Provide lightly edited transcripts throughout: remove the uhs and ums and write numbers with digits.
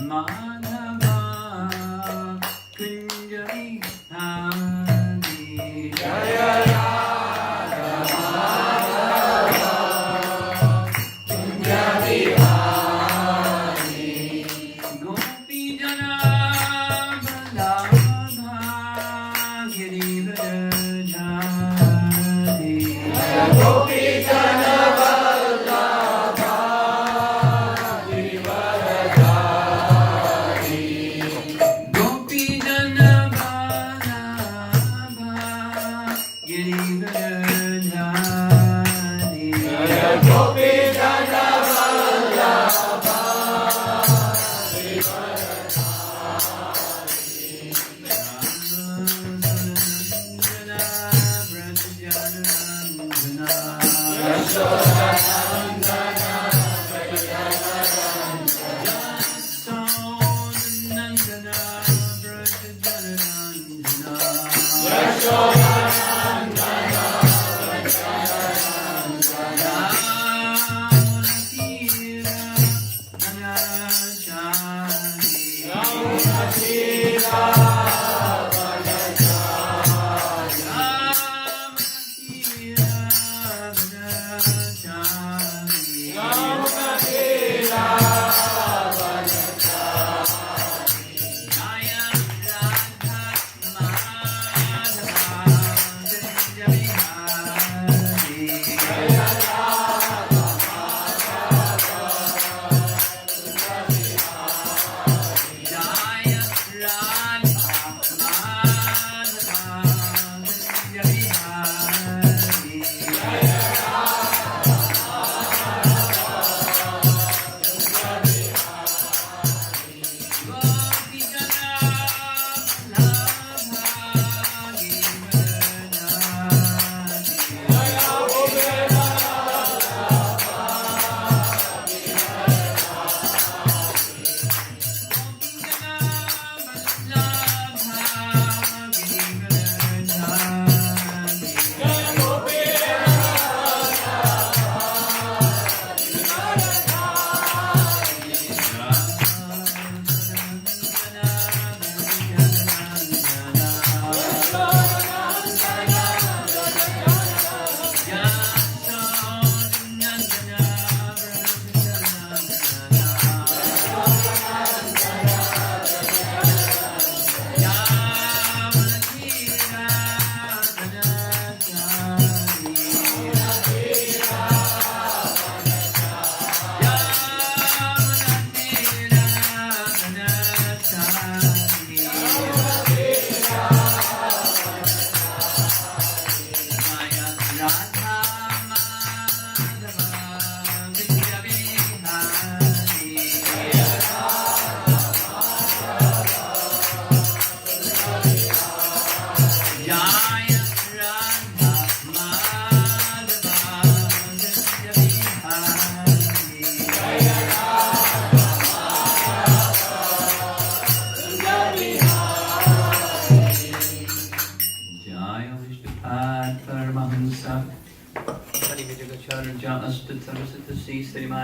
Madhava Kunja Vihari Jaya Radha Madhava Kunja Vihari Gopi Jana Vallabha Girivardhari Gopi Jana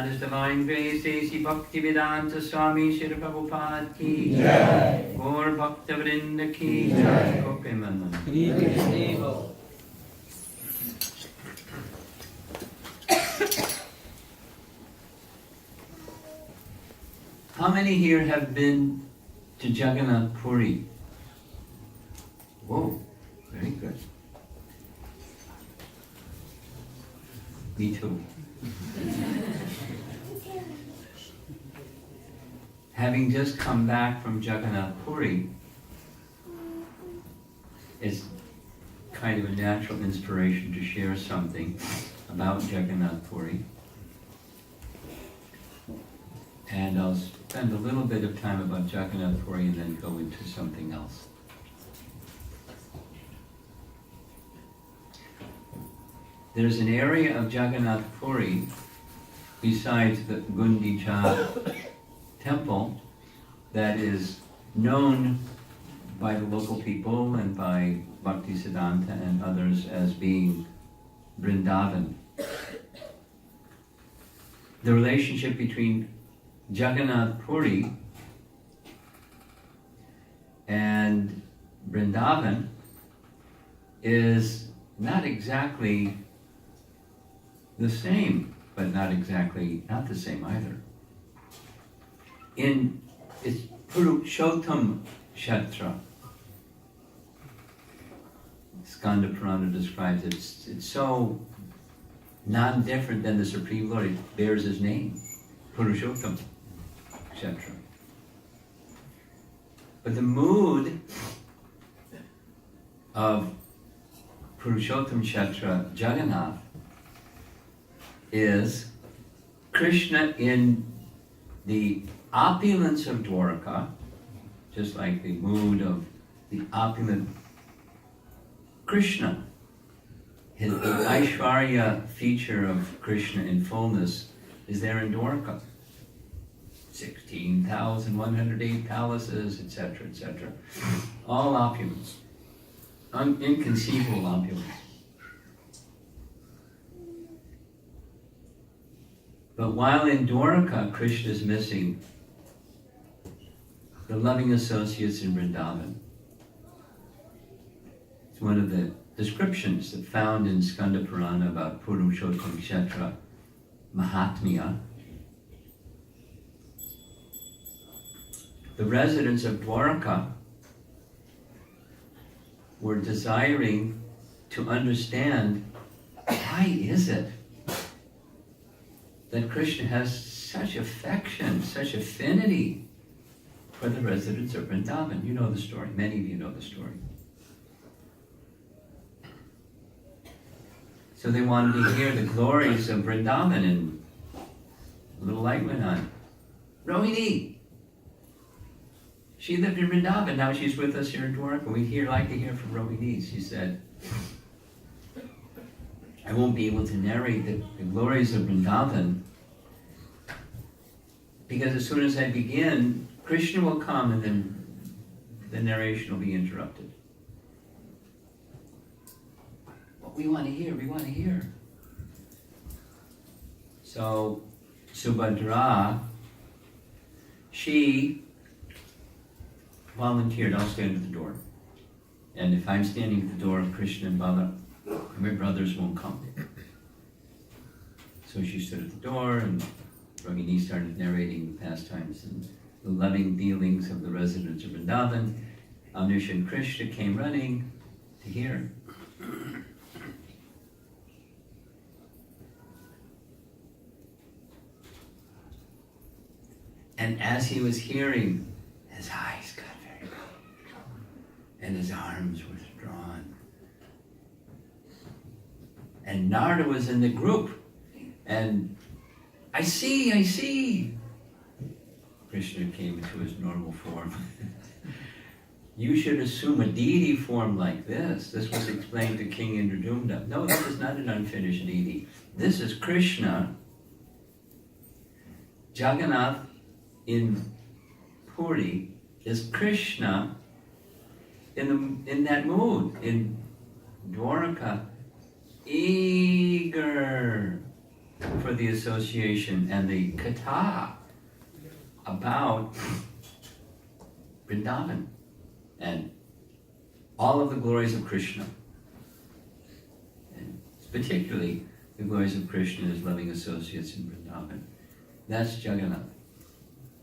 His Divine Grace, A.C. Bhaktivedanta Swami Shri Prabhupada Ki Jai, Gaur Bhakta Vrinda Ki Jai, Gopimandan. How many here have been to Jagannath Puri? Whoa, very good. Me too. Having just come back from Jagannath Puri, it's kind of a natural inspiration to share something about Jagannath Puri. And I'll spend a little bit of time about Jagannath Puri and then go into something else. There's an area of Jagannath Puri besides the Gundicha temple that is known by the local people and by Bhaktisiddhanta and others as being Vrindavan. The relationship between Jagannath Puri And Vrindavan is not exactly the same, but not the same either. It's Purushottam Kshetra. Skanda Purana describes it. It's so non-different than the Supreme Lord. It bears his name, Purushottam Kshetra. But the mood of Purushottam Kshetra Jagannath is Krishna in the opulence of Dwaraka, just like the mood of the opulent Krishna. The Aishwarya feature of Krishna in fullness is there in Dwaraka. 16,108 palaces, etc., etc. All opulence. Inconceivable opulence. But while in Dwaraka, Krishna is missing the loving associates in Vrindavan. It's one of the descriptions that found in Skanda Purana about Purushottam Kshetra Mahatmya. The residents of Dwaraka were desiring to understand why is it that Krishna has such affection, such affinity for the residents of Vrindavan. You know the story. Many of you know the story. So they wanted to hear the glories of Vrindavan, and a little light went on. Rohini! She lived in Vrindavan, now she's with us here in Towaco. We'd like to hear from Rohini. She said, I won't be able to narrate the glories of Vrindavan because as soon as I begin, Krishna will come and then the narration will be interrupted. What we want to hear. So Subhadra, she volunteered, I'll stand at the door. And if I'm standing at the door of Krishna and Bala, my brothers won't come. So she stood at the door, and Rohini started narrating the pastimes and the loving dealings of the residents of Vrindavan. Amnish and Krishna came running to hear. And as he was hearing, his eyes got very big, and his arms were drawn. And Narada was in the group, and I see. Krishna came into his normal form. You should assume a deity form like this. This was explained to King Indradumna. No, this is not an unfinished deity. This is Krishna. Jagannath in Puri is Krishna in that mood, in Dwaraka, eager for the association and the katha about Vrindavan and all of the glories of Krishna. And particularly the glories of Krishna and his loving associates in Vrindavan. That's Jagannath.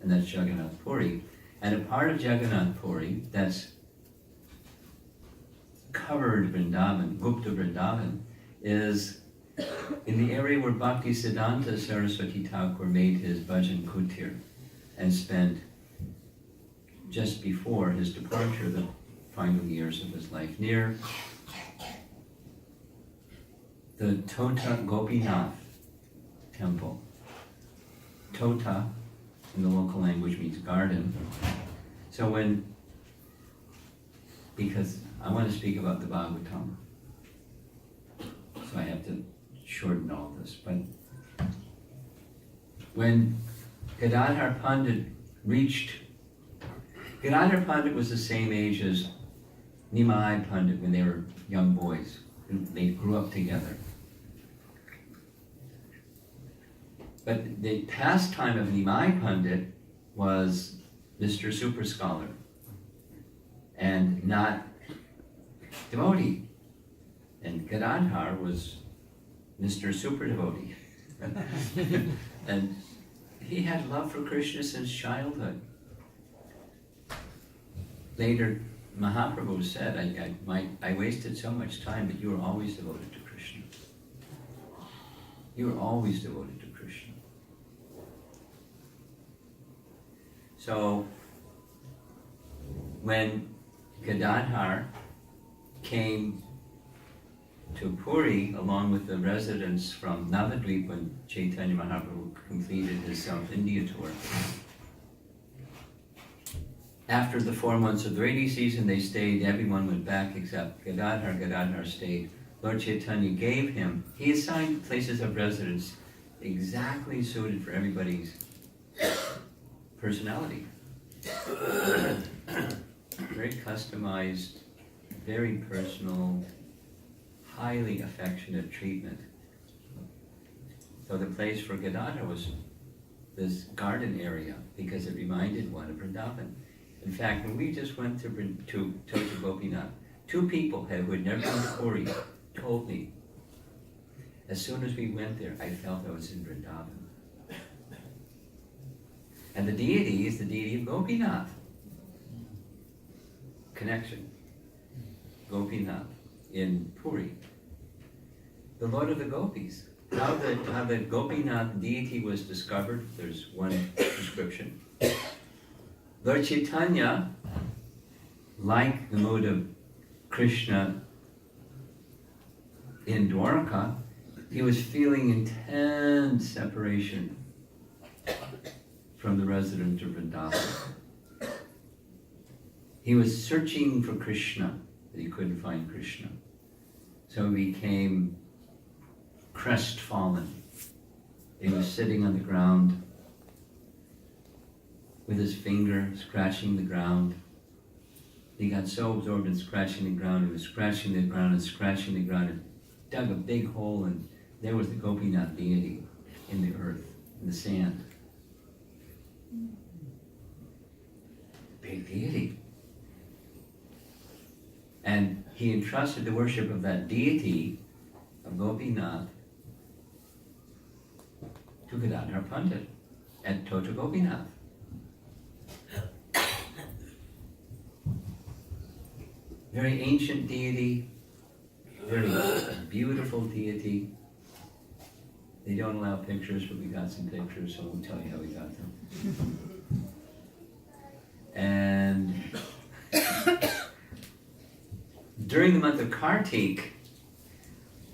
And that's Jagannath Puri. And a part of Jagannath Puri that's covered Vrindavan, Gupta Vrindavan, is in the area where Bhakti Siddhanta Saraswati Thakur made his bhajan kutir and spent just before his departure, the final years of his life, near the Tota Gopinath temple. Tota in the local language means garden. So because I want to speak about the Bhagavatam, so I have to shorten all this, but when Gadadhar Pandit Gadadhar Pandit was the same age as Nimai Pandit when they were young boys. They grew up together. But the pastime of Nimai Pandit was Mr. Super Scholar. and not devotee. And Gadadhar was Mr. Super Devotee. And he had love for Krishna since childhood. Later, Mahaprabhu said, I wasted so much time, but you were always devoted to Krishna. You were always devoted to Krishna. So, when Gadadhar came to Puri, along with the residents from Navadvip, when Chaitanya Mahaprabhu completed his South India tour, after the 4 months of the rainy season, they stayed. Everyone went back except Gadadhar. Gadadhar stayed. Lord Chaitanya gave him, he assigned places of residence exactly suited for everybody's personality. Very customized, very personal, highly affectionate treatment. So the place for Gadadhar was this garden area because it reminded one of Vrindavan. In fact, when we just went to Gopinath, 2 people who had never been to Puri told me, as soon as we went there, I felt I was in Vrindavan. And the deity is the deity of Gopinath. Connection. Gopinath in Puri. The Lord of the Gopis. How the Gopinath deity was discovered, there's one description. Lord Chaitanya, like the mode of Krishna in Dwaraka, he was feeling intense separation from the resident of Vrindavan. He was searching for Krishna, but he couldn't find Krishna. So he became crestfallen. He was sitting on the ground with his finger scratching the ground. He got so absorbed in scratching the ground, he was scratching the ground and scratching the ground and dug a big hole, and there was the Gopinath deity in the earth, in the sand. Big deity. And he entrusted the worship of that deity, of Gopinath, to Gadadhar Pandit at Tota Gopinath. Very ancient deity, very beautiful deity. They don't allow pictures, but we got some pictures, so we'll tell you how we got them. And during the month of Kartik,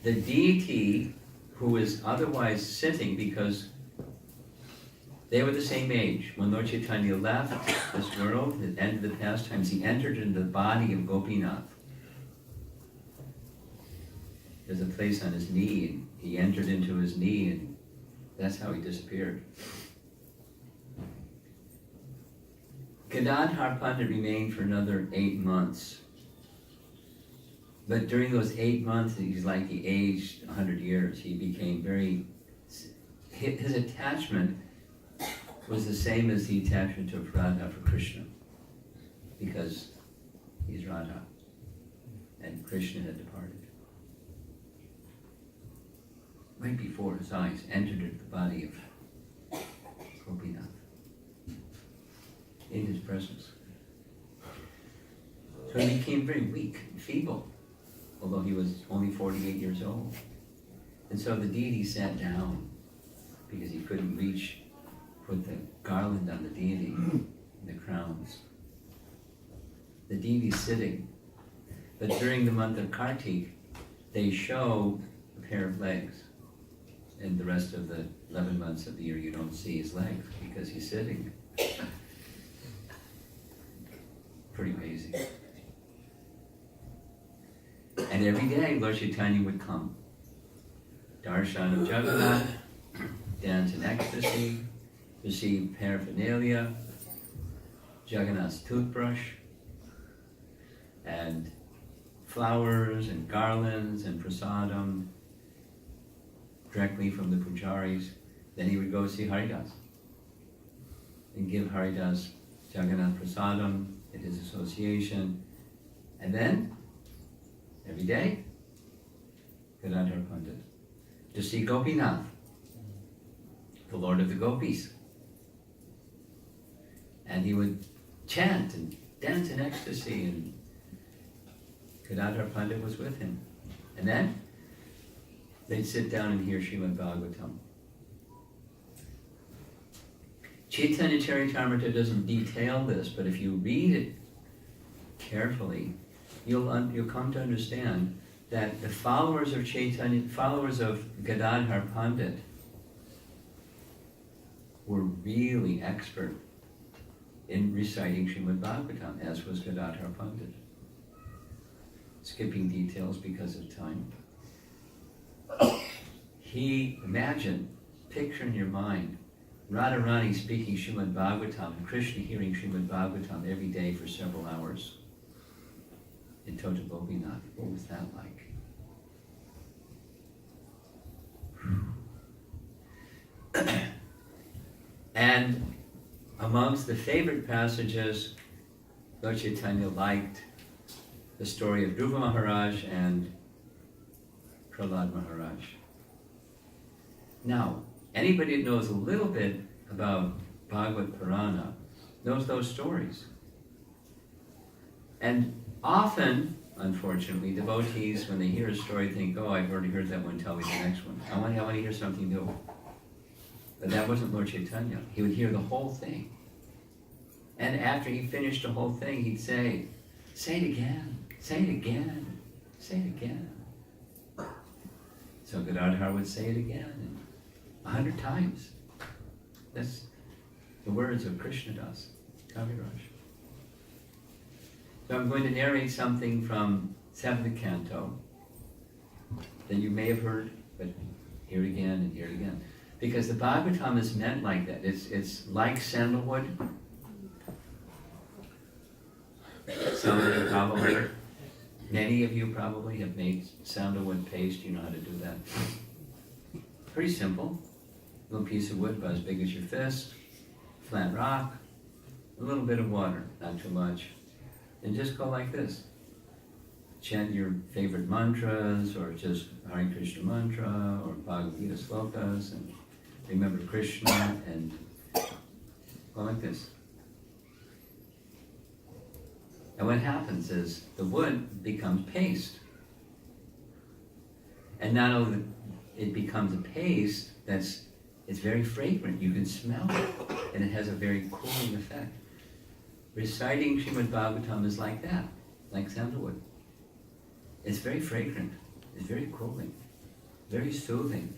the deity who was otherwise sitting, because they were the same age. When Lord Chaitanya left this world, at the end of the pastimes, he entered into the body of Gopinath. There's a place on his knee, and he entered into his knee, and that's how he disappeared. Gadadhar Pandit remained for another 8 months. But during those 8 months, he's like he aged 100 years. He became very, his attachment was the same as the attachment of Radha for Krishna, because he's Radha and Krishna had departed. Right before his eyes entered into the body of Gopinath in his presence. So he became very weak and feeble, although he was only 48 years old. And so the deity sat down because he couldn't reach, put the garland on the deity and the crowns. The deity's sitting. But during the month of Kartik, they show a pair of legs. And the rest of the 11 months of the year, you don't see his legs because he's sitting. Pretty amazing. And every day, Lord Chaitanya would come. Darshan of Jagannath, dance in ecstasy, receive paraphernalia, Jagannath's toothbrush, and flowers and garlands and prasadam directly from the pujaris. Then he would go see Haridas and give Haridas Jagannath prasadam at his association, And then, every day, Gadadhar Pandit, to see Gopinath, the Lord of the Gopis. And he would chant and dance in ecstasy, and Gadadhar Pandit was with him. And then, they'd sit down and hear Srimad Bhagavatam. Chaitanya Charitamrita doesn't detail this, but if you read it carefully, you'll come to understand that the followers of Chaitanya, followers of Gadadhar Pandit, were really expert in reciting Srimad Bhagavatam, as was Gadadhar Pandit. Skipping details because of time. Imagine, picture in your mind, Radharani speaking Srimad Bhagavatam and Krishna hearing Srimad Bhagavatam every day for several hours in Tota Gopinath. What was that like? And amongst the favorite passages, Lord Chaitanya liked the story of Dhruva Maharaj and Prahlad Maharaj. Now, anybody that knows a little bit about Bhagavad Purana knows those stories. And often, unfortunately, devotees, when they hear a story, think, oh, I've already heard that one, tell me the next one. I want to hear something new. But that wasn't Lord Chaitanya. He would hear the whole thing. And after he finished the whole thing, he'd say it again, say it again, say it again. So Gadadhar would say it again, 100 times. That's the words of Krishnadas, Kaviraj. So I'm going to narrate something from 7th canto that you may have heard, but hear it again and hear it again. Because the Bhagavatam is meant like that. It's like sandalwood. Some of you probably, many of you probably have made sandalwood paste. You know how to do that. Pretty simple. A little piece of wood about as big as your fist, flat rock, a little bit of water, not too much. And just go like this. Chant your favorite mantras, or just Hare Krishna mantra, or Bhagavad Gita slokas, and remember Krishna, and go like this. And what happens is the wood becomes paste. And not only it becomes a paste it's very fragrant. You can smell it, and it has a very cooling effect. Reciting Srimad Bhagavatam is like that, like sandalwood. It's very fragrant. It's very cooling, very soothing.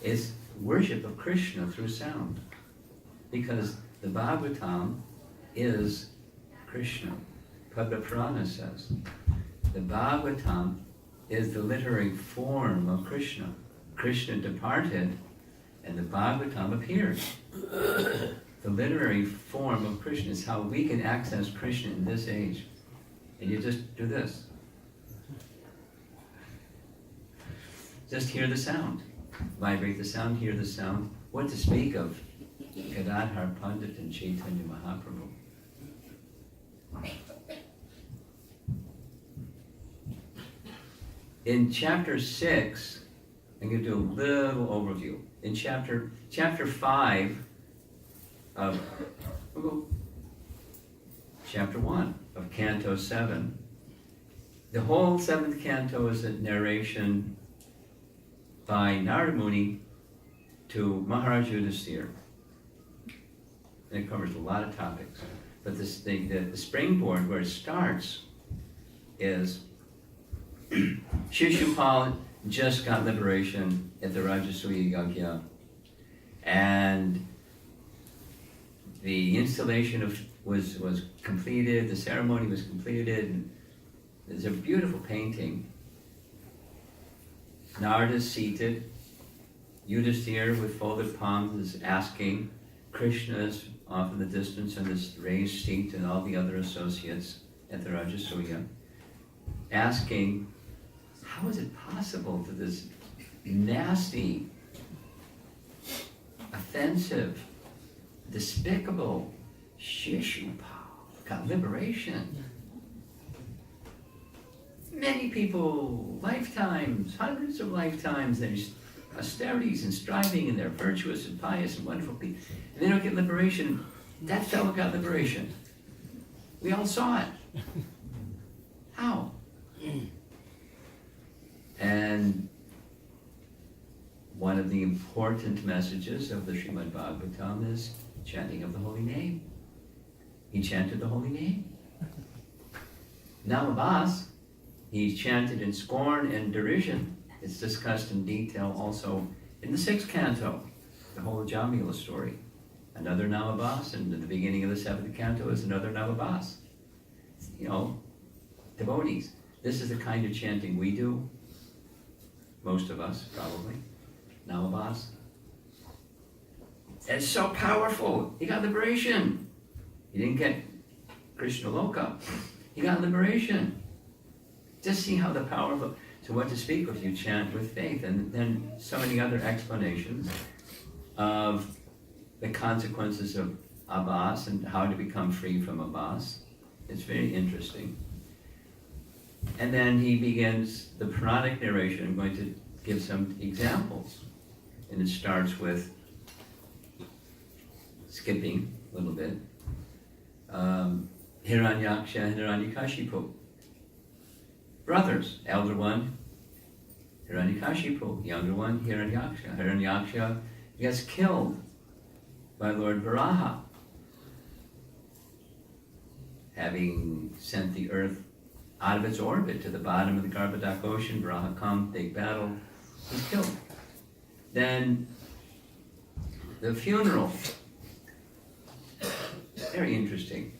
It's worship of Krishna through sound, because the Bhagavatam is Krishna. Padma Purana says the Bhagavatam is the literary form of Krishna. Krishna departed and the Bhagavatam appeared. The literary form of Krishna is how we can access Krishna in this age. And you just do this. Just hear the sound. Vibrate the sound, hear the sound. What to speak of Gadadhar Pandit and Chaitanya Mahaprabhu. In chapter 6, I'm going to do a little overview. In chapter 5 of chapter 1 of Canto 7, the whole 7th canto is a narration by Narada Muni to Maharaj Yudhisthira. And it covers a lot of topics. But the springboard where it starts is Shishupal just got liberation at the Rajasuya Yagya, and the installation was completed, the ceremony was completed, and there's a beautiful painting. Narada's seated, Yudhisthira with folded palms is asking, Krishna's off in the distance in this raised seat, and all the other associates at the Rajasuya, asking, how is it possible that this nasty, offensive, despicable Shishupal got liberation. Many people, lifetimes, hundreds of lifetimes, there's austerities and striving, and they're virtuous and pious and wonderful people, and they don't get liberation. That fellow got liberation. We all saw it. How? And one of the important messages of the Srimad Bhagavatam is chanting of the holy name. He chanted the holy name. Nalabas, he chanted in scorn and derision. It's discussed in detail also in the 6th canto, the whole Jamila story. Another Nalabas, and at the beginning of the 7th canto is another Nalabas. You know, devotees. This is the kind of chanting we do. Most of us, probably. Nalabas. It's so powerful. He got liberation. He didn't get Krishna Loka. He got liberation. Just see how the power of, so what to speak if you chant with faith. And then so many other explanations of the consequences of abhas and how to become free from abhas. It's very interesting. And then he begins the Puranic narration. I'm going to give some examples. And it starts with skipping a little bit. Hiranyaksha and Hiranyakashipu. Brothers, elder one, Hiranyakashipu, younger one, Hiranyaksha. Hiranyaksha gets killed by Lord Varaha, having sent the earth out of its orbit to the bottom of the Garbhodak Ocean. Varaha comes, big battle, he's killed. Then the funeral, very interesting.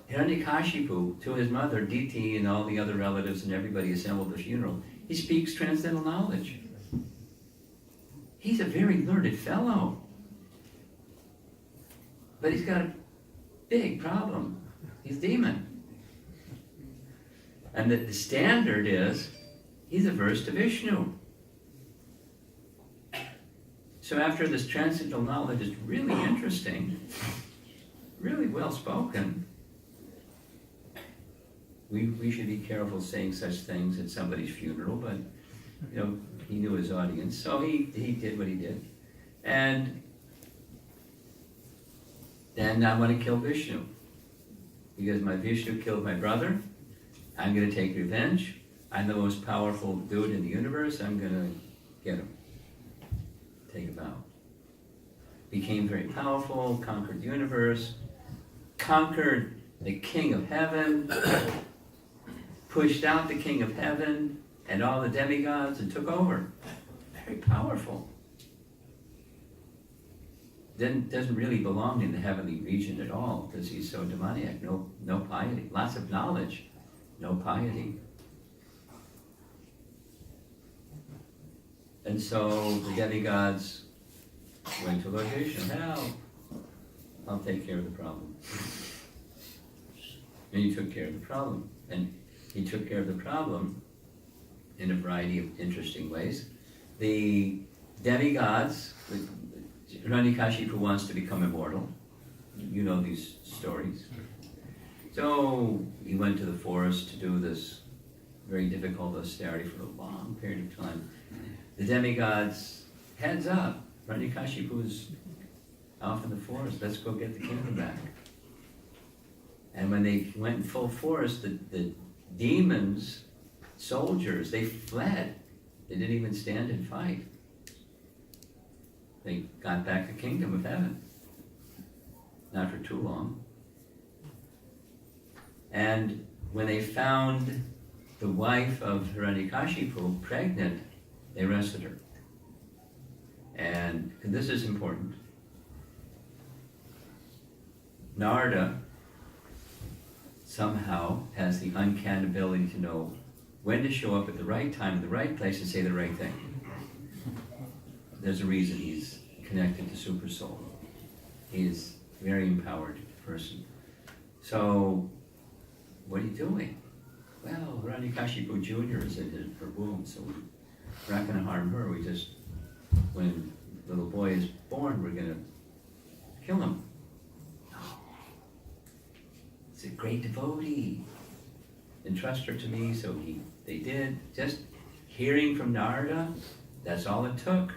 Hiranyakashipu, to his mother, Diti, and all the other relatives and everybody assembled at the funeral, he speaks transcendental knowledge. He's a very learned fellow. But he's got a big problem. He's a demon. And the standard is, he's averse to Vishnu. So after this transcendental knowledge is really interesting, really well spoken, we should be careful saying such things at somebody's funeral, but you know, he knew his audience, so he did what he did. And then I want to kill Vishnu. Because my Vishnu killed my brother, I'm going to take revenge. I'm the most powerful dude in the universe, I'm going to get him. Take a vow. Became very powerful, conquered the universe, conquered the king of heaven, pushed out the king of heaven and all the demigods and took over. Very powerful. Then doesn't really belong in the heavenly region at all because he's so demoniac. No piety. Lots of knowledge, no piety. And so the demigods went to Lord Vishnu. Help! I'll take care of the problem. And he took care of the problem. And he took care of the problem in a variety of interesting ways. The demigods, Hiranyakashipu wants to become immortal. You know these stories. So he went to the forest to do this very difficult austerity for a long period of time. The demigods, heads up, Hiranyakashipu's off in the forest, let's go get the kingdom back. And when they went in full force, the demons, soldiers, they fled. They didn't even stand and fight. They got back the kingdom of heaven. Not for too long. And when they found the wife of Hiranyakashipu pregnant, they arrested her. And this is important. Narada somehow has the uncanny ability to know when to show up at the right time, in the right place, and say the right thing. There's a reason he's connected to Super Soul. He is a very empowered person. So, what are you doing? Well, Hiranyakashipu Jr. is in her womb, so we're not going to harm her. We just, when the little boy is born, we're going to kill him. No. great devotee. Entrust her to me, so they did. Just hearing from Narada, that's all it took.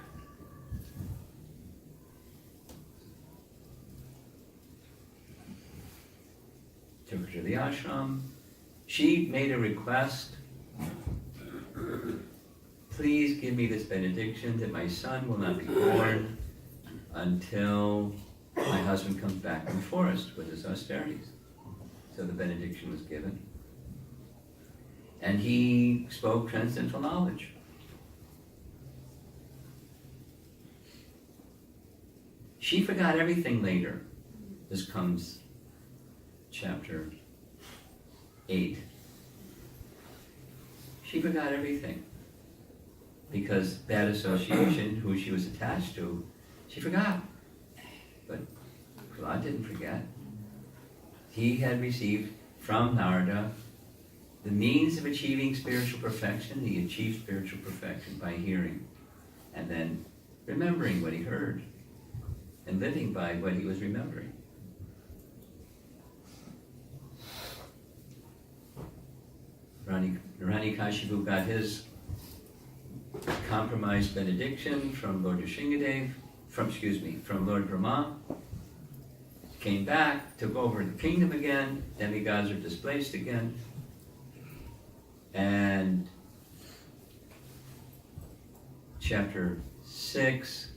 Took her to the ashram. She made a request. Please give me this benediction that my son will not be born until my husband comes back from the forest with his austerities. So the benediction was given. And he spoke transcendental knowledge. She forgot everything later. This comes chapter 8. She forgot everything. Because that association, who she was attached to, she forgot. But Prahlad didn't forget. He had received from Narada the means of achieving spiritual perfection. He achieved spiritual perfection by hearing and then remembering what he heard and living by what he was remembering. Hiranyakashipu got his compromised benediction from Lord Nrsingadev, from Lord Brahma, came back, took over the kingdom again, demigods are displaced again, and chapter 6,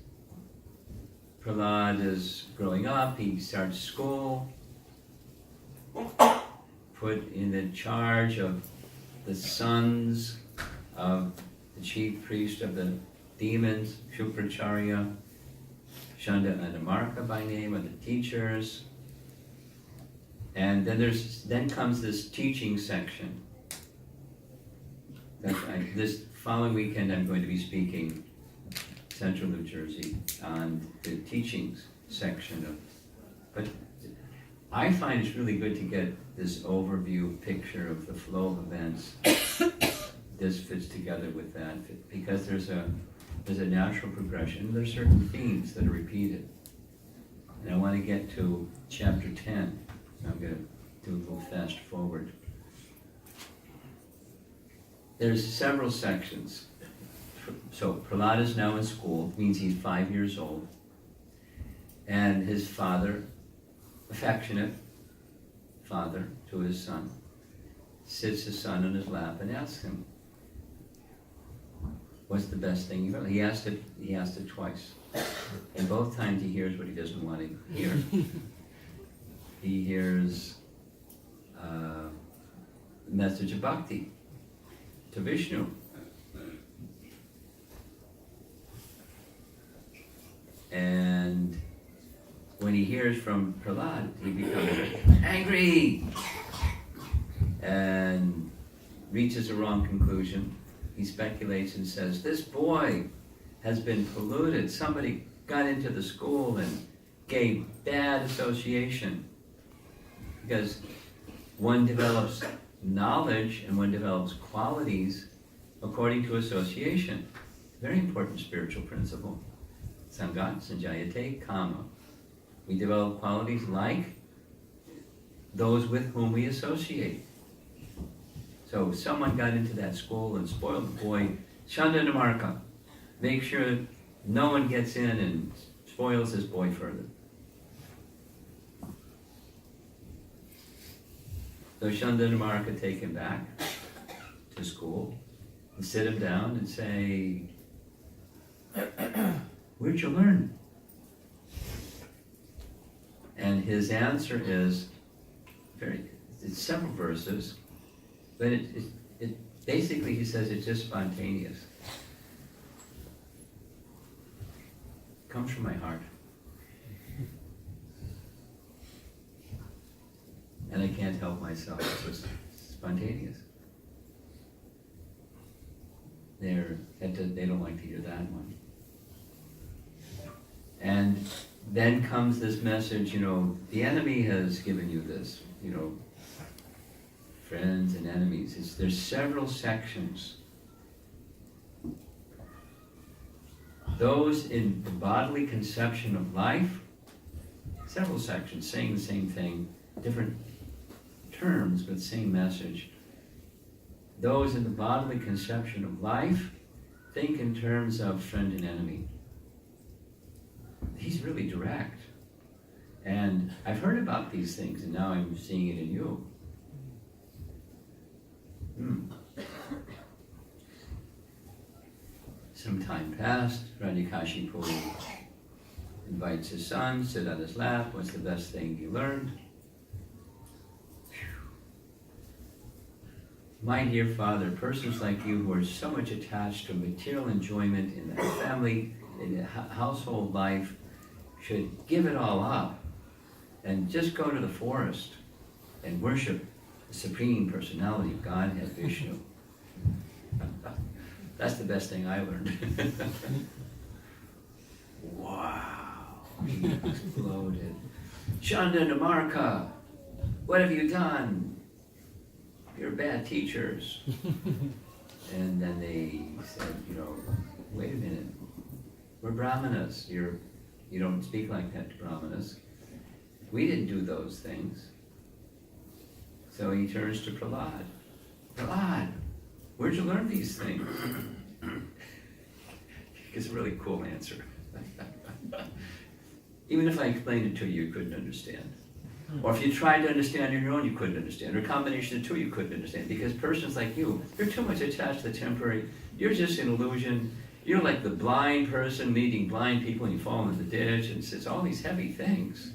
Prahlad is growing up, he starts school, put in the charge of the sons of the chief priest of the demons, Shukracharya, Shanda and Amarka by name, are the teachers. And then then comes this teaching section. This following weekend I'm going to be speaking Central New Jersey on the teachings section but I find it's really good to get this overview picture of the flow of events. This fits together with that because there's a natural progression. There's certain themes that are repeated. And I want to get to chapter 10. I'm going to do a little fast forward. There's several sections. So Prahlad is now in school, means he's 5 years old. And his father, affectionate father to his son, sits his son on his lap and asks him, what's the best thing you've ever? He asked it twice. And both times he hears what he doesn't want to hear. He hears the message of bhakti to Vishnu. And when he hears from Prahlad, he becomes angry and reaches a wrong conclusion. He speculates and says, this boy has been polluted. Somebody got into the school and gave bad association. Because one develops knowledge and one develops qualities according to association. Very important spiritual principle. Sangat sanjayate kama. We develop qualities like those with whom we associate. So if someone got into that school and spoiled the boy, Shanda and Amarka, make sure no one gets in and spoils this boy further. So Shanda and Amarka take him back to school and sit him down and say, where'd you learn? And his answer is it's several verses, but it basically he says it's just spontaneous. It comes from my heart. And I can't help myself, it's just spontaneous. They don't like to hear that one. And then comes this message, the enemy has given you this, friends and enemies. There's several sections. Those in the bodily conception of life, several sections saying the same thing, different terms, but same message. Those in the bodily conception of life think in terms of friend and enemy. He's really direct. And I've heard about these things, and now I'm seeing it in you. Some time passed, Radhikashipu invites his son, sit on his lap. What's the best thing you learned? My dear father, persons like you who are so much attached to material enjoyment in the family, in the household life, should give it all up and just go to the forest and worship the Supreme Personality of Godhead, Vishnu. That's the best thing I learned. Wow, he exploded. Chanda and Amarka, what have you done? You're bad teachers. And then they said, wait a minute, we're Brahmanas. You don't speak like that to Brahmanas. We didn't do those things. So he turns to Prahlad. Prahlad, where'd you learn these things? It's a really cool answer. Even if I explained it to you, you couldn't understand. Or if you tried to understand on your own, you couldn't understand. Or a combination of the two, you couldn't understand. Because persons like you, you're too much attached to the temporary. You're just an illusion. You're like the blind person meeting blind people and you fall into the ditch and it's all these heavy things.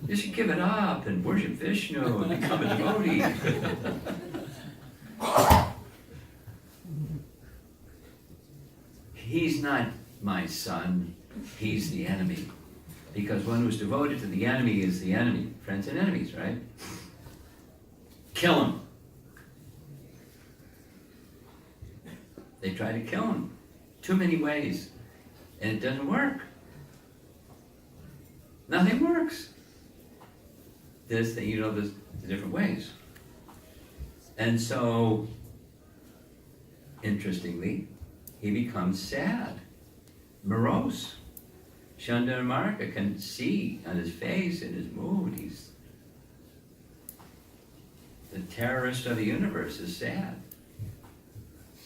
You should give it up and worship Vishnu and become a devotee. He's not my son, he's the enemy. Because one who's devoted to the enemy is the enemy. Friends and enemies, right? Kill him. They try to kill him. Too many ways. And it doesn't work. Nothing works. There's the different ways. And so, interestingly, he becomes sad, morose. Chanda and Amarka can see on his face, in his mood, he's the terrorist of the universe is sad.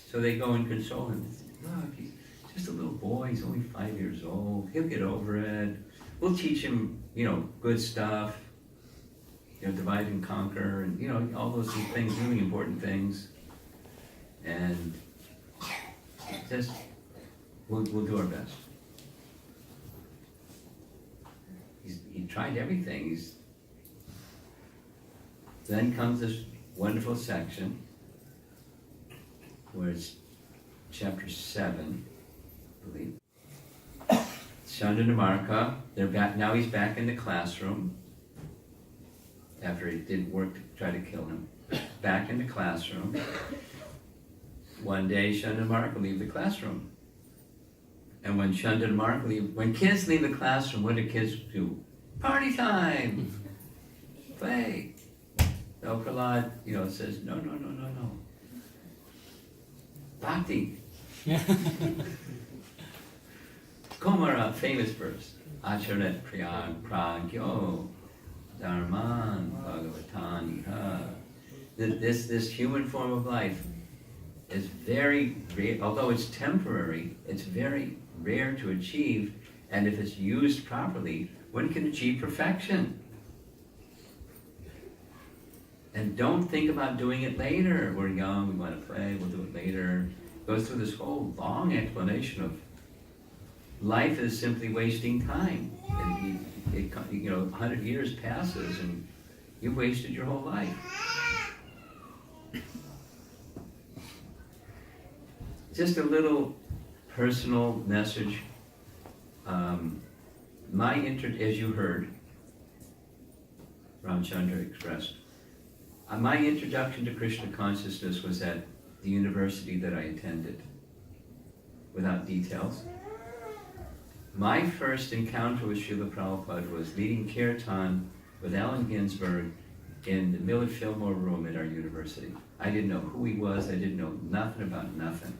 So they go and console him. Look, he's just a little boy, he's only 5 years old, he'll get over it. We'll teach him, good stuff, divide and conquer, and all those things, really important things. And just, we'll do our best. He tried everything. Then comes this wonderful section where it's chapter 7, I believe. Chanda and Amarka, they're back. Now he's back in the classroom after he did work to try to kill him. Back in the classroom. One day, Chanda and Amarka leave the classroom. And when Chanda and Amarka leave, when kids leave the classroom, what do kids do? Party time! Play! So Prahlad, says, no. Bhakti. Komara, famous verse. Acharet priyag pragyo dharman bhagavatan iha. This human form of life is very rare, although it's temporary, it's very rare to achieve, and if it's used properly, one can achieve perfection. And don't think about doing it later. We're young, we want to play, we'll do it later. Goes through this whole long explanation of life is simply wasting time. And 100 years passes and you've wasted your whole life. Just a little personal message. As you heard, Ramchandra expressed, my introduction to Krishna consciousness was at the university that I attended, without details. My first encounter with Srila Prabhupada was leading kirtan with Allen Ginsberg in the Millard Fillmore room at our university. I didn't know who he was, I didn't know nothing about nothing.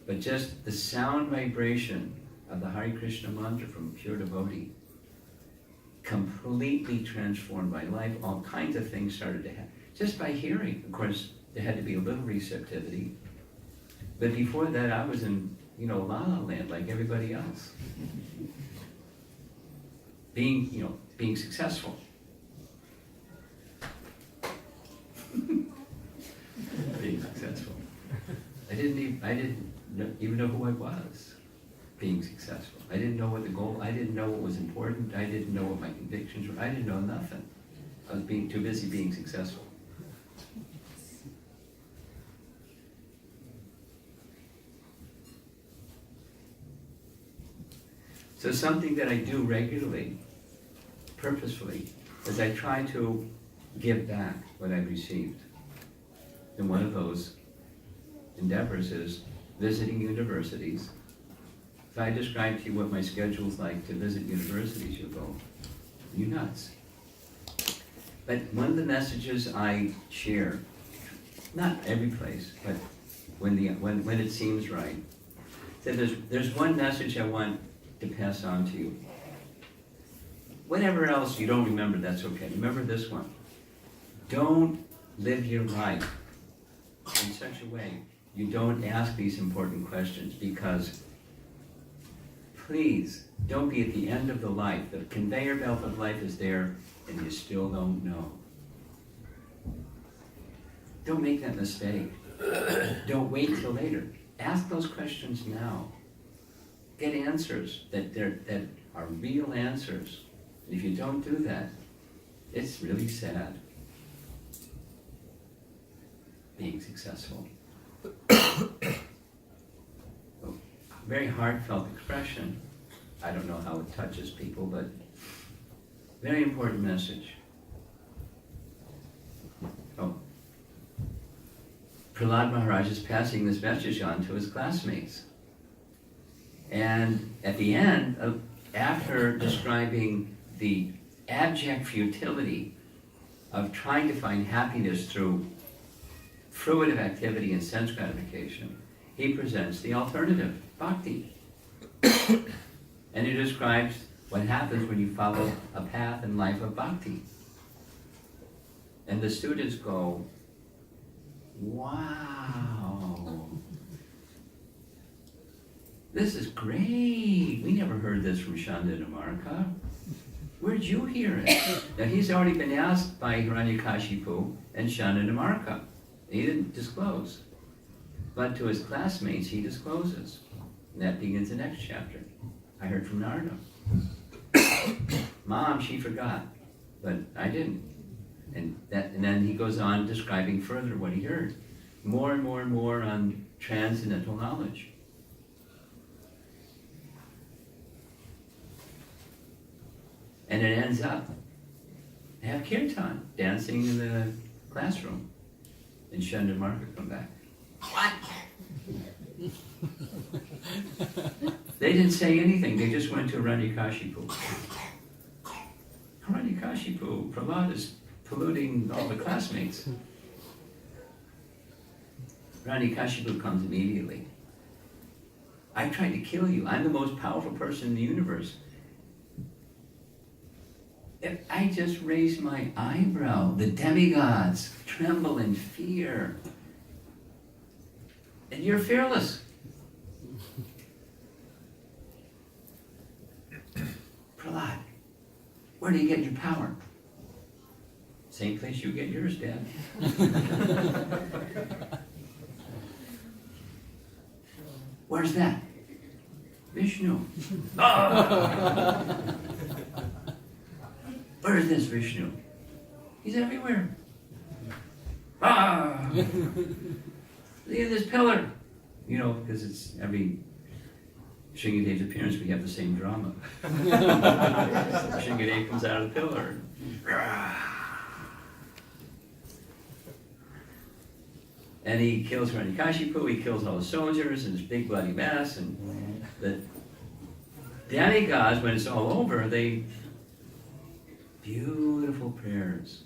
But just the sound vibration of the Hare Krishna mantra from a pure devotee completely transformed my life. All kinds of things started to happen just by hearing. Of course, there had to be a little receptivity. But before that, I was in, la la land like everybody else. Being successful. Being successful. I didn't even know who I was. Being successful. I didn't know what the goal. I didn't know what was important. I didn't know what my convictions were. I didn't know nothing. I was being too busy being successful. So something that I do regularly, purposefully, is I try to give back what I've received. And one of those endeavors is visiting universities. If I describe to you what my schedule's like to visit universities, you'll go, you nuts. But one of the messages I share, not every place, but when it seems right, that there's one message I want to pass on to you. Whatever else you don't remember, that's okay. Remember this one. Don't live your life in such a way you don't ask these important questions, because please don't be at the end of the life. The conveyor belt of life is there and you still don't know. Don't make that mistake. Don't wait till later. Ask those questions now. Get answers that are real answers. And if you don't do that, it's really sad. Being successful. Very heartfelt expression. I don't know how it touches people, but very important message. Prahlad Maharaj is passing this message on to his classmates. And at the end, after describing the abject futility of trying to find happiness through fruitive activity and sense gratification, he presents the alternative, bhakti. And he describes what happens when you follow a path in life of bhakti. And the students go, wow, this is great. We never heard this from Shandanamarka. Where'd you hear it? Now he's already been asked by Hiranyakashipu and Shandanamarka. He didn't disclose. But to his classmates, he discloses. And that begins the next chapter. I heard from Narada. Mom, she forgot, but I didn't. And then he goes on describing further what he heard. More and more and more on transcendental knowledge. And it ends up, they have kirtan, dancing in the classroom. And Shandamarka come back. What? They didn't say anything, they just went to Hiranyakashipu. Hiranyakashipu, Prahlad is polluting all the classmates. Hiranyakashipu comes immediately. I tried to kill you. I'm the most powerful person in the universe. If I just raise my eyebrow, the demigods tremble in fear. And you're fearless. Prahlad, where do you get your power? Same place you get yours, Dad. Where's that? Vishnu. Oh! Where is this Vishnu? He's everywhere. Ah! Look at this pillar. You know, because it's every Shingade's appearance, we have the same drama. Shingade comes out of the pillar. And he kills Hiranyakashipu, he kills all the soldiers in this big bloody mess, and the demigods, when it's all over, they beautiful prayers,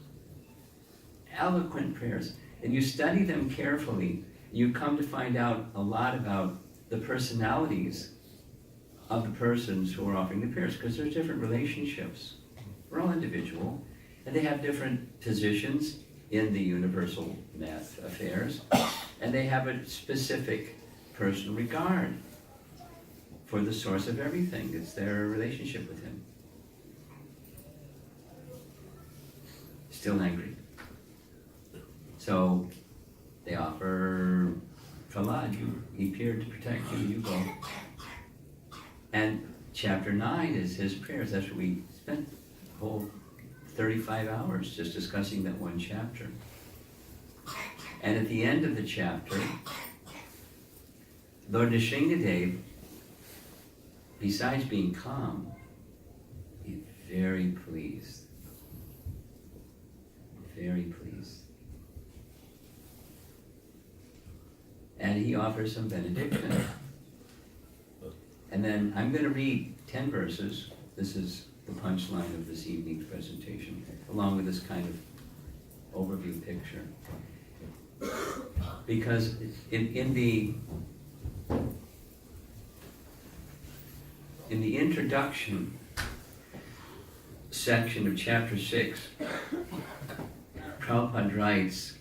eloquent prayers, and you study them carefully, you come to find out a lot about the personalities of the persons who are offering the prayers, because there's different relationships. We're all individual, and they have different positions in the universal math affairs, and they have a specific personal regard for the source of everything. It's their relationship with him. Still angry. So they offer Prahlad, he appeared to protect you, you go. And chapter 9 is his prayers. That's what we spent the whole 35 hours just discussing that one chapter. And at the end of the chapter, Lord Nrsingadev, besides being calm, he's very pleased. Very pleased. And he offers some benediction. And then I'm going to read 10 verses. This is the punchline of this evening's presentation, along with this kind of overview picture. Because in the introduction section of chapter 6, Prabhupada writes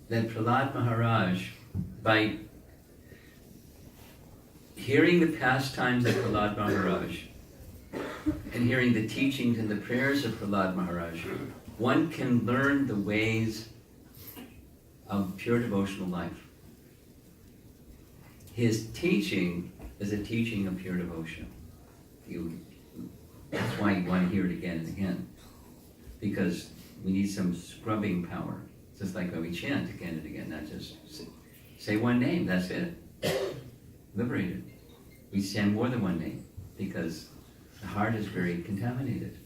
that Prahlad Maharaj, by hearing the pastimes of Prahlad Maharaj and hearing the teachings and the prayers of Prahlad Maharaj, one can learn the ways of pure devotional life. His teaching is a teaching of pure devotion. That's why you want to hear it again and again, because we need some scrubbing power. Just like when we chant again and again, not just say one name, that's it. Liberated. We chant more than one name because the heart is very contaminated.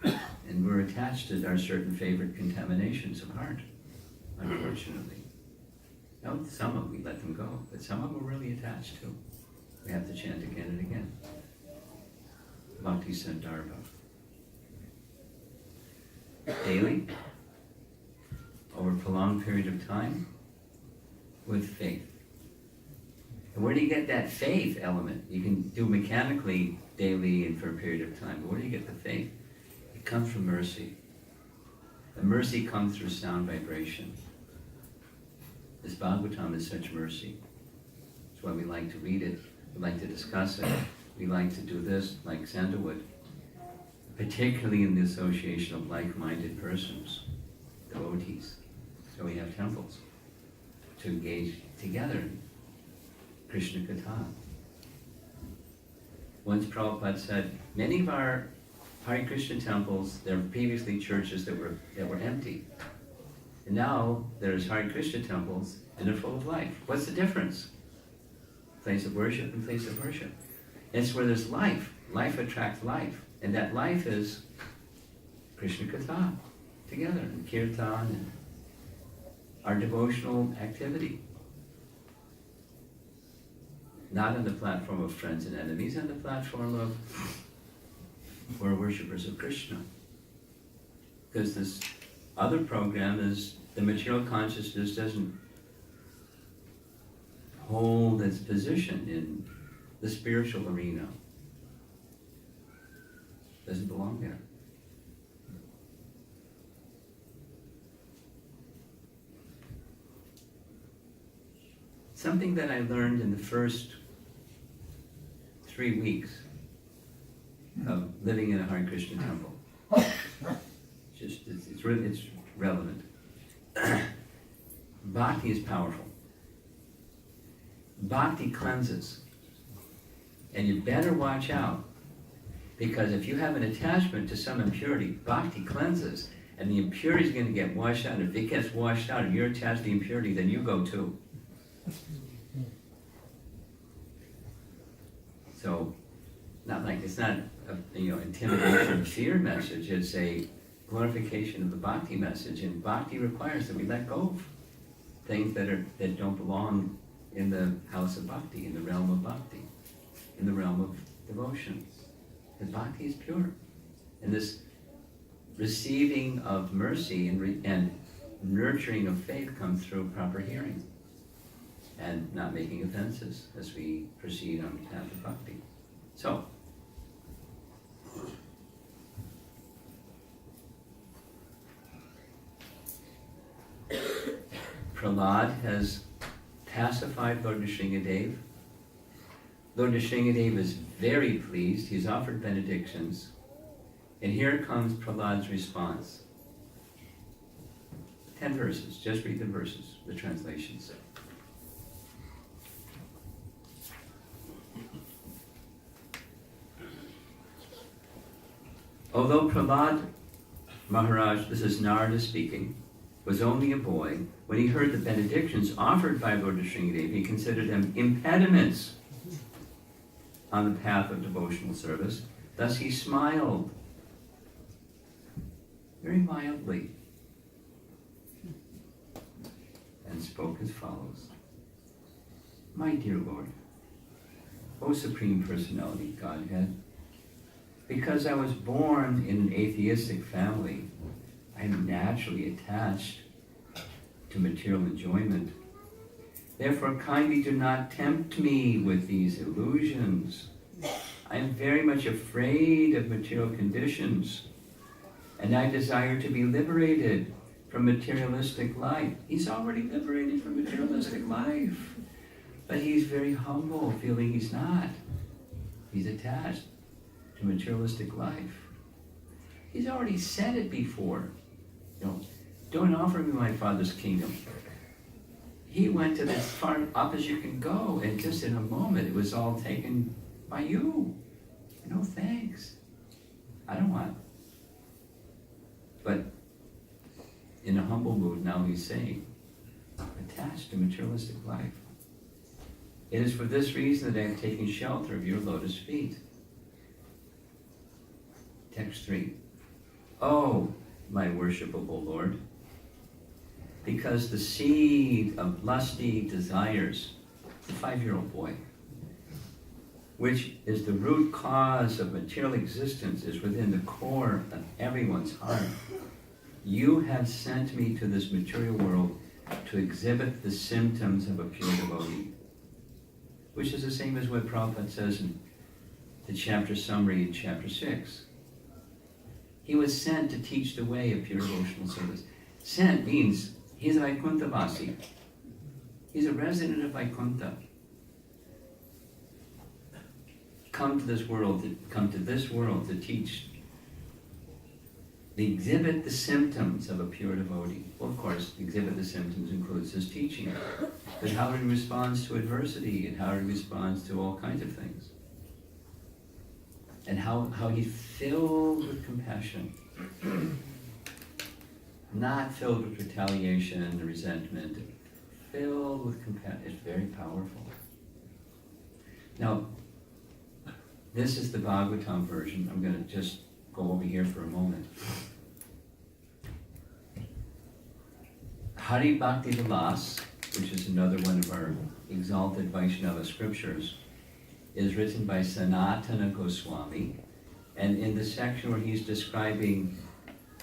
And we're attached to our certain favorite contaminations of heart, unfortunately. Now, some of them we let them go, but some of them we're really attached to. We have to chant again and again. Bhakti Sandarbha. Daily, over a prolonged period of time, with faith. And where do you get that faith element? You can do mechanically daily and for a period of time, but where do you get the faith? It comes from mercy. The mercy comes through sound vibration. This Bhagavatam is such mercy. That's why we like to read it, we like to discuss it, we like to do this like sandalwood, particularly in the association of like-minded persons, devotees. So we have temples to engage together in Krishna Katha. Once Prabhupada said, many of our Hare Krishna temples, there were previously churches that were empty. And now there's Hare Krishna temples and they're full of life. What's the difference? Place of worship and place of worship. It's where there's life. Life attracts life. And that life is Krishna Katha together, and Kirtan, and our devotional activity. Not on the platform of friends and enemies, on the platform of we're worshippers of Krishna. Because this other program is the material consciousness doesn't hold its position in the spiritual arena. Doesn't belong there. Something that I learned in the first 3 weeks of living in a Hare Krishna temple. It's relevant. Bhakti is powerful. Bhakti cleanses. And you better watch out, because if you have an attachment to some impurity, Bhakti cleanses, and the impurity is going to get washed out. If it gets washed out and you're attached to the impurity, then you go too. So, it's not a intimidation, fear message. It's a glorification of the Bhakti message, and Bhakti requires that we let go of things that don't belong in the house of Bhakti, in the realm of Bhakti, in the realm of devotion. Because Bhakti is pure, and this receiving of mercy and nurturing of faith comes through proper hearing and not making offenses as we proceed on the path of Bhakti. So, Prahlad has pacified Lord Nrsingadev. Lord Nrsingadev is very pleased. He's offered benedictions. And here comes Prahlad's response. 10 verses. Just read the verses, the translations. Although Prahlad Maharaj, this is Narada speaking, was only a boy, when he heard the benedictions offered by Lord Nrsingadev, he considered them impediments on the path of devotional service. Thus he smiled very mildly and spoke as follows. My dear Lord, O Supreme Personality of Godhead, because I was born in an atheistic family, I am naturally attached to material enjoyment. Therefore, kindly do not tempt me with these illusions. I am very much afraid of material conditions, and I desire to be liberated from materialistic life. He's already liberated from materialistic life, but he's very humble, feeling he's not. He's attached to materialistic life. He's already said it before. Don't offer me my Father's kingdom. He went to as far up as you can go, and just in a moment it was all taken by you. No thanks. I don't want. But in a humble mood now he's saying, attached to materialistic life. It is for this reason that I have taken shelter of your lotus feet. Text 3. Oh, my worshipable Lord, because the seed of lusty desires, the 5-year-old boy, which is the root cause of material existence, is within the core of everyone's heart. You have sent me to this material world to exhibit the symptoms of a pure devotee, which is the same as what Prabhupada says in the chapter summary in chapter 6. He was sent to teach the way of pure devotional service. Sent means he's a Vaikuntha Vasi. He's a resident of Vaikuntha. Come to this world to teach, to exhibit the symptoms of a pure devotee. Well, of course, exhibit the symptoms includes his teaching, but how he responds to adversity and how he responds to all kinds of things. And how he's filled with compassion, not filled with retaliation and resentment, filled with compassion. It's very powerful. Now, this is the Bhagavatam version. I'm going to just go over here for a moment. Hari Bhakti Vilas, which is another one of our exalted Vaishnava scriptures, is written by Sanatana Goswami, and in the section where he's describing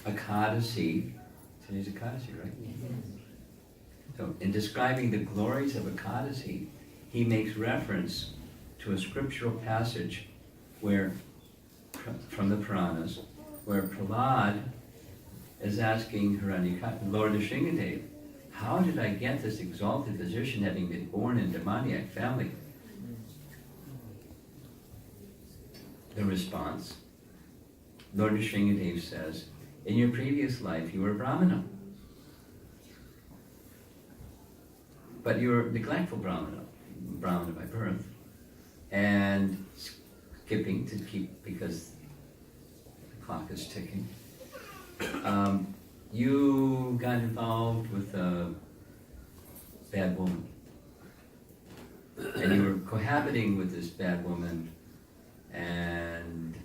Ekadasi, today's Ekadasi, right? So in describing the glories of Ekadasi, he makes reference to a scriptural passage where, from the Puranas, where Prahlad is asking Lord Nrsingadev, how did I get this exalted position having been born in a demoniac family? The response, Lord Nrsingadev says, in your previous life you were a Brahmana. But you were a neglectful Brahmana by birth, and skipping to keep, because the clock is ticking. You got involved with a bad woman. And you were cohabiting with this bad woman and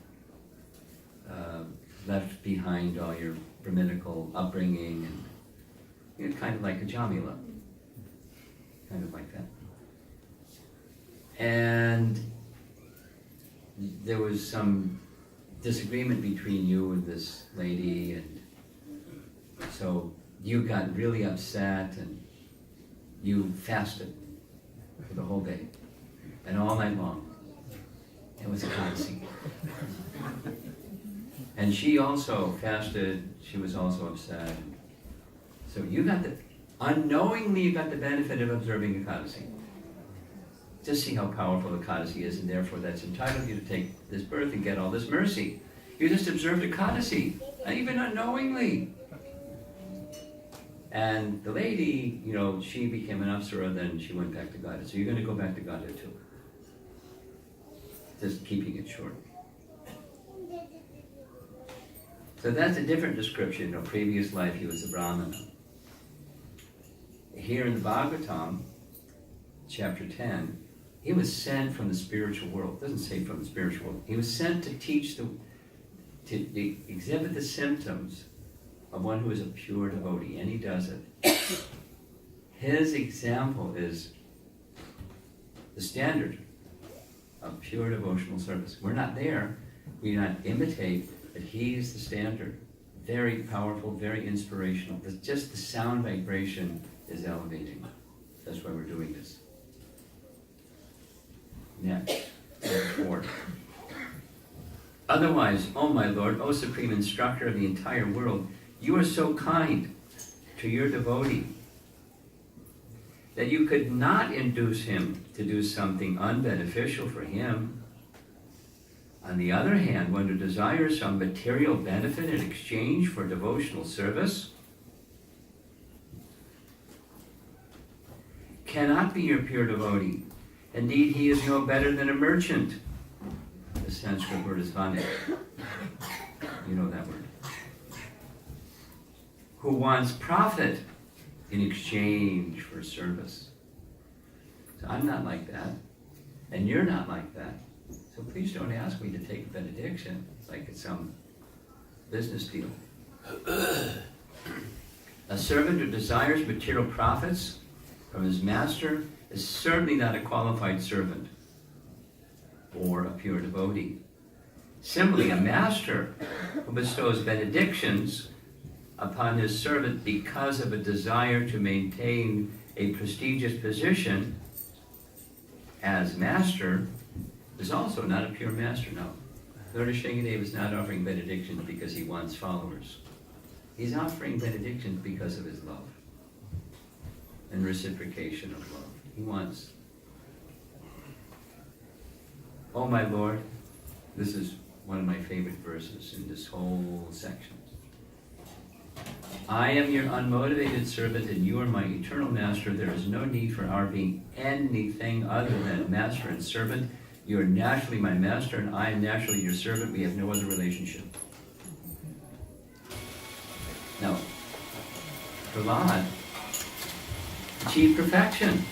left behind all your Brahminical upbringing, and kind of like a Jamila. Kind of like that. And there was some disagreement between you and this lady, and so you got really upset and you fasted for the whole day and all night long. It was a Ekadasi. And she also fasted, she was also upset. So you got Unknowingly you got the benefit of observing Ekadasi. Just see how powerful Ekadasi is, and therefore that's entitled you to take this birth and get all this mercy. You just observed Ekadasi, even unknowingly. And the lady, she became an Apsara, then she went back to Godhead. So you're going to go back to Godhead too. Just keeping it short. So that's a different description. Previous life he was a Brahmana. Here in the Bhagavatam, chapter 10, he was sent from the spiritual world. It doesn't say from the spiritual world. He was sent to teach to exhibit the symptoms of one who is a pure devotee, and he does it. His example is the standard of pure devotional service. We're not there. We do not imitate, but he's the standard. Very powerful, very inspirational. Just the sound vibration is elevating. That's why we're doing this. Next, 4. Otherwise, O my Lord, O Supreme Instructor of the entire world, you are so kind to your devotee that you could not induce him to do something unbeneficial for him. On the other hand, one who desires some material benefit in exchange for devotional service cannot be your pure devotee. Indeed, he is no better than a merchant. The Sanskrit word is vanik. You know that word. Who wants profit in exchange for service. So I'm not like that, and you're not like that. So please don't ask me to take a benediction like it's some business deal. A servant who desires material profits from his master is certainly not a qualified servant or a pure devotee. Similarly, a master who bestows benedictions upon his servant because of a desire to maintain a prestigious position as master is also not a pure master. No. Lord Shangadeva is not offering benedictions because he wants followers. He's offering benedictions because of his love and reciprocation of love. He wants, oh my Lord, this is one of my favorite verses in this whole section. I am your unmotivated servant and you are my eternal master. There is no need for our being anything other than master and servant. You are naturally my master and I am naturally your servant. We have no other relationship. Now, Prahlad achieved perfection.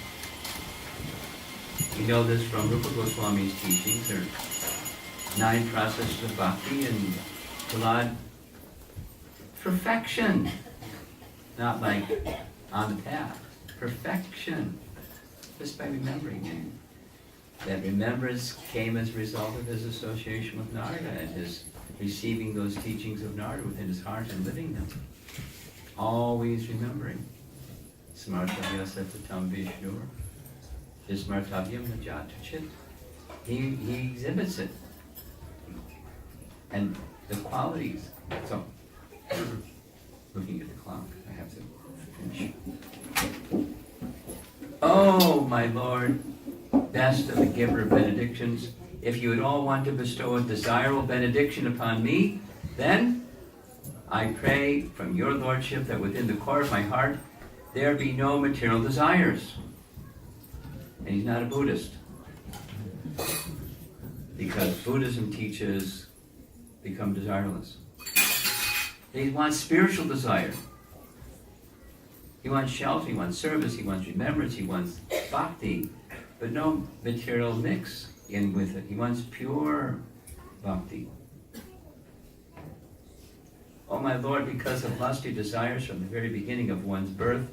We know this from Rupa Goswami's teachings. There are 9 processes of bhakti, and Prahlad, perfection. Not like on the path. Perfection. Just by remembering him. That remembrance came as a result of his association with Narada and his receiving those teachings of Narada within his heart and living them. Always remembering. Smartavya satatam Vishnur. Smartavyam najata chit. He exhibits it. And the qualities. So, looking at the clock, I have to finish. Oh, my Lord, best of the giver of benedictions, if you would all want to bestow a desirable benediction upon me, then I pray from your Lordship that within the core of my heart there be no material desires. And he's not a Buddhist. Because Buddhism teaches become desireless. He wants spiritual desire. He wants shelter, he wants service, he wants remembrance, he wants bhakti, but no material mix in with it. He wants pure bhakti. Oh my Lord, because of lusty desires from the very beginning of one's birth,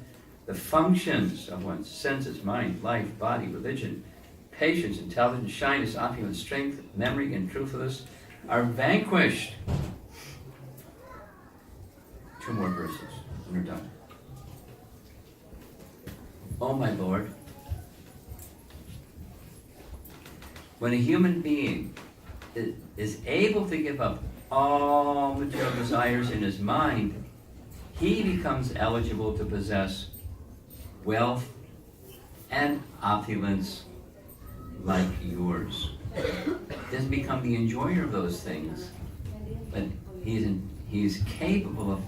the functions of one's senses, mind, life, body, religion, patience, intelligence, shyness, opulence, strength, memory, and truthfulness are vanquished. 2 more verses, and we're done. Oh my Lord, when a human being is able to give up all material desires in his mind, he becomes eligible to possess wealth and opulence like yours. Doesn't become the enjoyer of those things, but he's capable of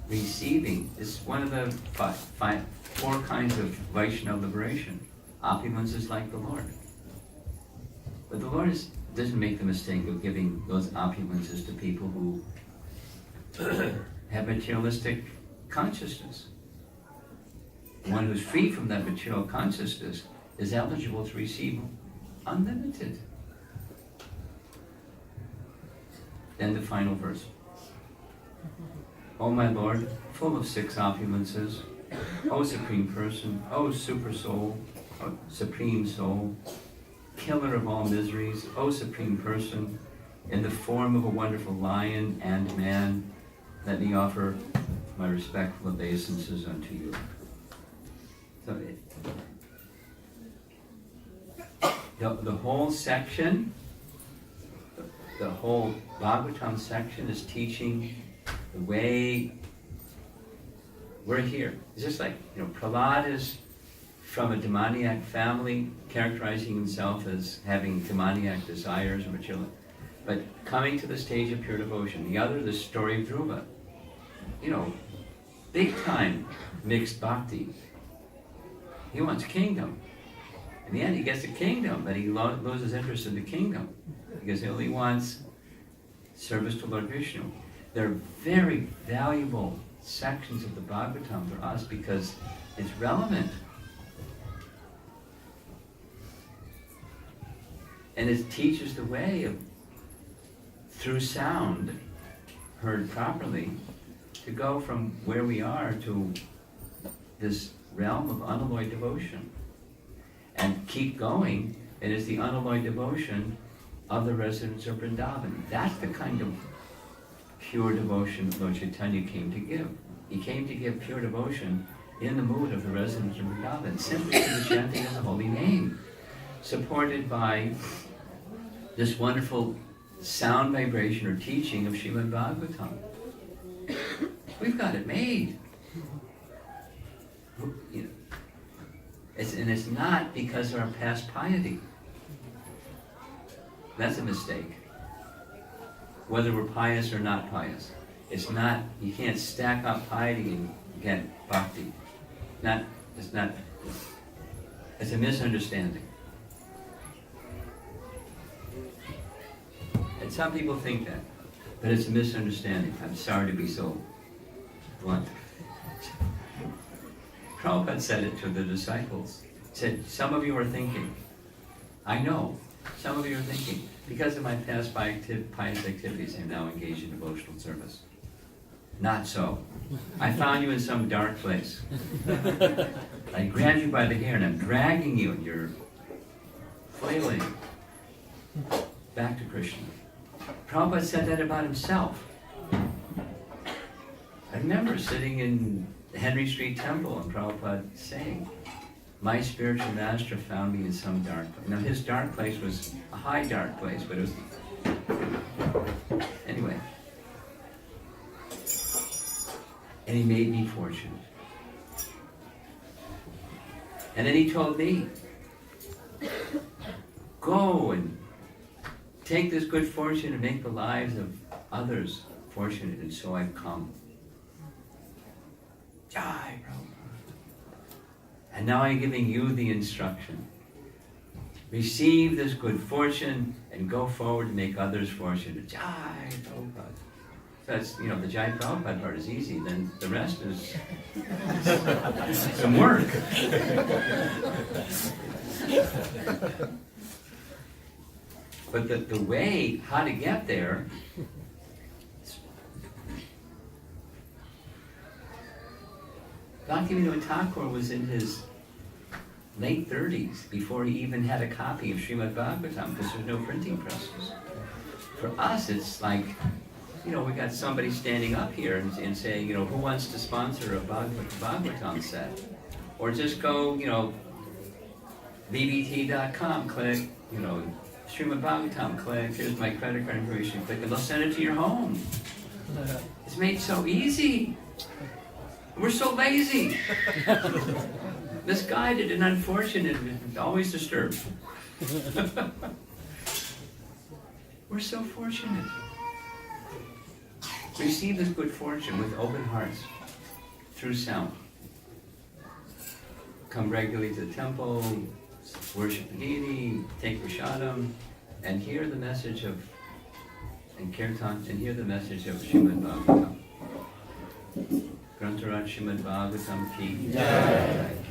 receiving. It's one of the four kinds of Vaishnava liberation. Opulence is like the Lord. But the Lord doesn't make the mistake of giving those opulences to people who have materialistic consciousness. One who's free from that material consciousness is eligible to receive unlimited. Then the final verse. O my Lord, full of six opulences, O Supreme Person, O Super Soul, O Supreme Soul, Killer of all miseries, O Supreme Person, in the form of a wonderful lion and man, let me offer my respectful obeisances unto you. So the whole section, the whole Bhagavatam section is teaching the way we're here. It's just like, Prahlad is from a demoniac family, characterizing himself as having demoniac desires or material, but coming to the stage of pure devotion. The other, the story of Dhruva. Big time mixed bhakti. He wants kingdom. In the end, he gets the kingdom, but he loses interest in the kingdom because he only wants service to Lord Vishnu. They're very valuable sections of the Bhagavatam for us because it's relevant. And it teaches the way of, through sound, heard properly, to go from where we are to this realm of unalloyed devotion. And keep going, it is the unalloyed devotion of the residents of Vrindavan. That's the kind of pure devotion Lord Chaitanya came to give. He came to give pure devotion in the mood of the residents of Vrindavan, simply through the chanting of the holy name, supported by this wonderful sound vibration or teaching of Srimad Bhagavatam. We've got it made. And it's not because of our past piety. That's a mistake. Whether we're pious or not pious. It's not, you can't stack up piety and get bhakti. It's a misunderstanding. And some people think that, but it's a misunderstanding. I'm sorry to be so blunt. Prabhupada said it to the disciples. He said, some of you are thinking, I know, some of you are thinking, because of my past pious activities, I'm now engaged in devotional service. Not so. I found you in some dark place. I grabbed you by the hair and I'm dragging you and you're flailing back to Krishna. Prabhupada said that about himself. I remember sitting in the Henry Street Temple and Prabhupada saying, my spiritual master found me in some dark place. Now his dark place was a high dark place, but it was... Anyway. And he made me fortunate. And then he told me, go and take this good fortune and make the lives of others fortunate, and so I've come. Jai, Prabhupada. And now I'm giving you the instruction. Receive this good fortune and go forward to make others fortunate. Jai, Prabhupada. That's, the Jai Prabhupada part is easy, then the rest is some work. But the way, how to get there, Bhaktivinoda Thakur was in his late 30s before he even had a copy of Srimad Bhagavatam, because there's no printing presses. For us, it's like, we got somebody standing up here and saying, who wants to sponsor a Bhagavatam set? Or just go, bbt.com, click, Srimad Bhagavatam, click, here's my credit card information, click, and they'll send it to your home. It's made so easy. We're so lazy. misguided and unfortunate, and always disturbed. We're so fortunate. Receive this good fortune with open hearts through sound. Come regularly to the temple, worship the deity, take prasadam, and hear the message of, and kirtan, and hear the message of Srimad Bhagavatam. Grantaraj Srimad Bhagavatam ki jai.